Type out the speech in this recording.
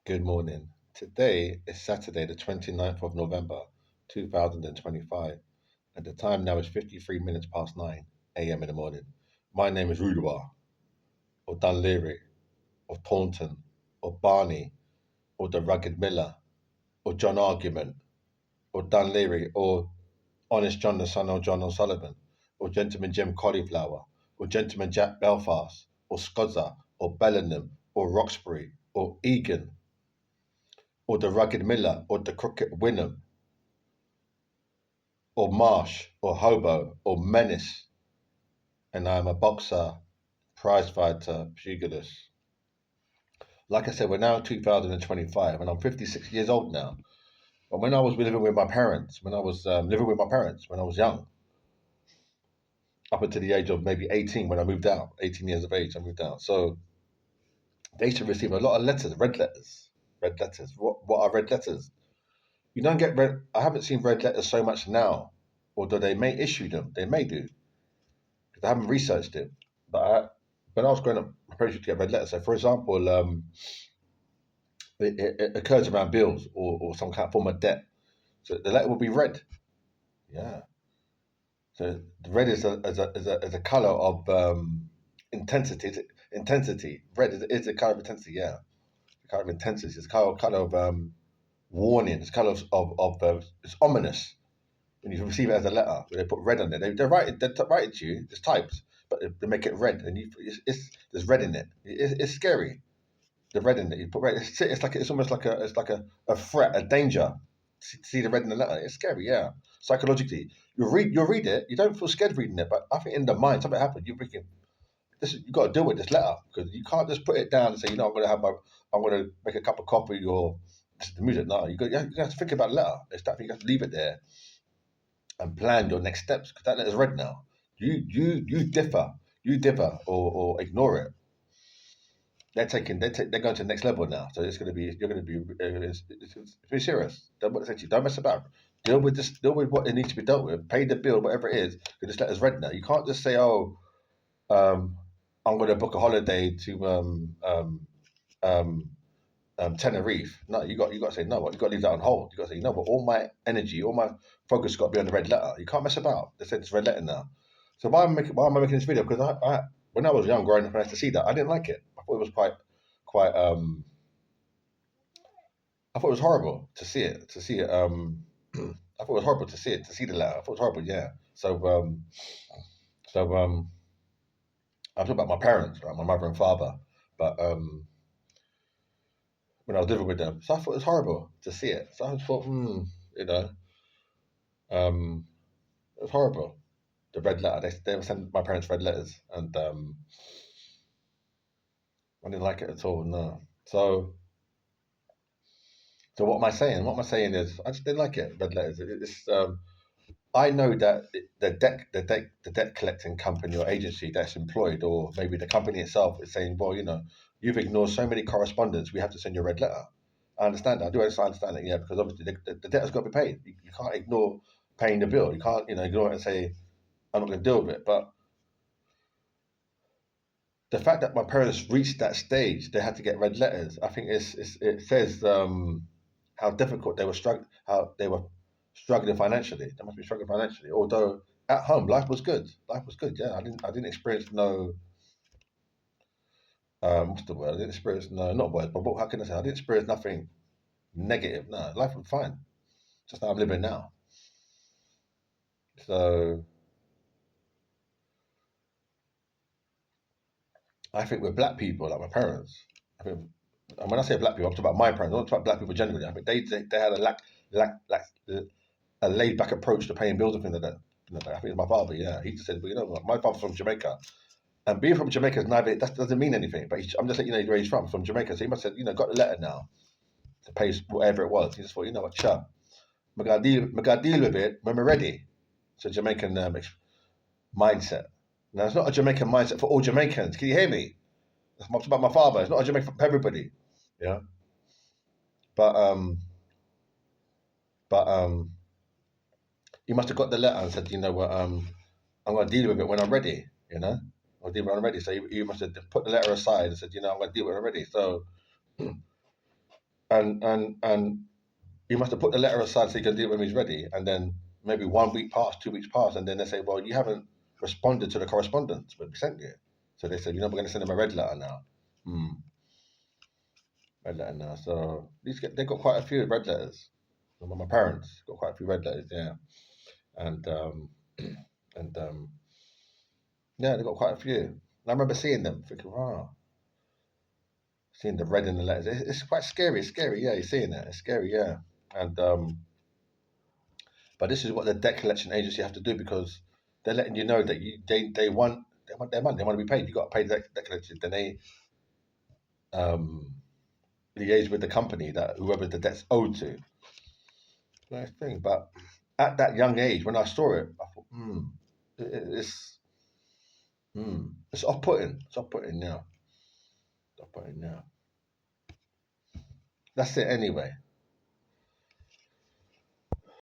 Good morning. Today is Saturday, the 29th of November, 2025, and the time now is 53 minutes past 9 a.m. in the morning. My name is Rudawa, or Dunleary, or Taunton, or Barney, or the Rugged Miller, or John Argument, or Dunleary, or Honest John the Son of John O'Sullivan, or Gentleman Jim Cauliflower, or Gentleman Jack Belfast, or Scozza, or Bellingham, or Roxbury, or Egan, or the Rugged Miller, or the Crooked Wynnum, or Marsh, or Hobo, or Menace, and I'm a boxer, prize fighter, pugilist. Like I said, we're now in 2025, and I'm 56 years old now. But when I was living with my parents, when I was living with my parents when I was young, up until the age of maybe 18, when I moved out, 18 years of age, I moved out. So they used to receive a lot of letters, red letters, red letters. What are red letters? You don't get red. I haven't seen red letters so much now, although they may issue them. They may do because I haven't researched it. But when I was growing up, my parents used to get red letters. So, for example, it occurs around bills or some kind of form of debt. So the letter will be red. Yeah. So the red is a color of intensity. Intensity. Red is a color of intensity. Yeah. The color of intensity. It's a color of warning. It's color of it's ominous. When you receive it as a letter, they put red on it. They write it to you. It's typed, but they make it red, and there's red in it. It's scary. The red in it. You put red. It's almost like a threat, a danger. See the red in the letter. It's scary. Yeah, psychologically, you'll read it. You don't feel scared reading it, but I think in the mind something happened. You're thinking you got to deal with this letter because you can't just put it down and say I'm going to make a cup of coffee or listen to music. No, you have to think about the letter. It's that thing. You have to leave it there and plan your next steps because that letter's red now. You differ or ignore it. They're going to the next level now. So it's going to be you're going to be it's be serious. Don't mess about. Deal with this. Deal with what it needs to be dealt with. Pay the bill, whatever it is. Because this letter's red now. You can't just say, "Oh, um, I'm going to book a holiday to um, Tenerife." No, you got to say no. You got to leave that on hold. You got to say no. But all my energy, all my focus got to be on the red letter. You can't mess about. They said it's red letter now. So why am I making this video? Because when I was young, growing up, and I had to see that I didn't like it. I thought it was quite. I thought it was horrible to see it. To see it. I thought it was horrible to see it. To see the letter. I thought it was horrible. Yeah. So I'm talking about my parents, right? My mother and father. But when I was living with them, so I thought it was horrible to see it. So I just thought, you know, um, it was horrible. The red letter. They were sending my parents red letters, and I didn't like it at all. No. So what am I saying? What am I saying is I just didn't like it. Red letters. I know that the debt collecting company or agency that's employed, or maybe the company itself, is saying, well, you've ignored so many correspondence. We have to send you a red letter. I understand that. I do understand it. Yeah, because obviously the debt has got to be paid. You can't ignore paying the bill. You can't ignore it and say I'm not going to deal with it. But the fact that my parents reached that stage, they had to get red letters. I think it says how difficult they were struggling financially. They must be struggling financially. Although at home life was good. Life was good. Yeah, I didn't experience no what's the word? I didn't experience no not words, but how can I say? I didn't experience nothing negative. No, life was fine. Just how I'm living now. So I think with black people, like my parents, I think, and when I say black people, I'm talking about my parents. I'm not talking about black people generally. I think they had a lack a laid back approach to paying bills and things like that. I think it's my father. Yeah, he just said, "Well, what? My father's from Jamaica, and being from Jamaica is neither that doesn't mean anything. But I'm just letting you know where he's from Jamaica. So he must have got the letter now to pay whatever it was. He just thought, what, sure, I gotta deal with it when we're ready. It's a Jamaican mindset. Now it's not a Jamaican mindset for all Jamaicans. Can you hear me? I'm talking about my father. It's not a Jamaican for everybody. Yeah, but but he must have got the letter and said, what, I'm going to deal with it when I'm ready. I'll deal with it when I'm ready. So he must have put the letter aside and said, I'm going to deal with it when I'm ready. So and he must have put the letter aside so he can do it when he's ready. And then maybe 1 week passed, 2 weeks passed, and then they say, well, you haven't responded to the correspondence we sent you. So they said, we're going to send him a red letter now. Hmm. Red letter now. So they got quite a few red letters. My parents got quite a few red letters, yeah. And and yeah, they got quite a few. And I remember seeing them, thinking, wow, seeing the red in the letters. It's quite scary. It's scary, yeah. You're seeing it. It's scary, yeah. And but this is what the debt collection agency have to do, because they're letting you know that they want their money. They want to be paid. You got to pay the debt collection. Then they um, liaise with the company that whoever the debt's owed to. Nice thing. But at that young age, when I saw it, I thought, it's it's off-putting. It's off-putting now. Off-putting now. That's it anyway.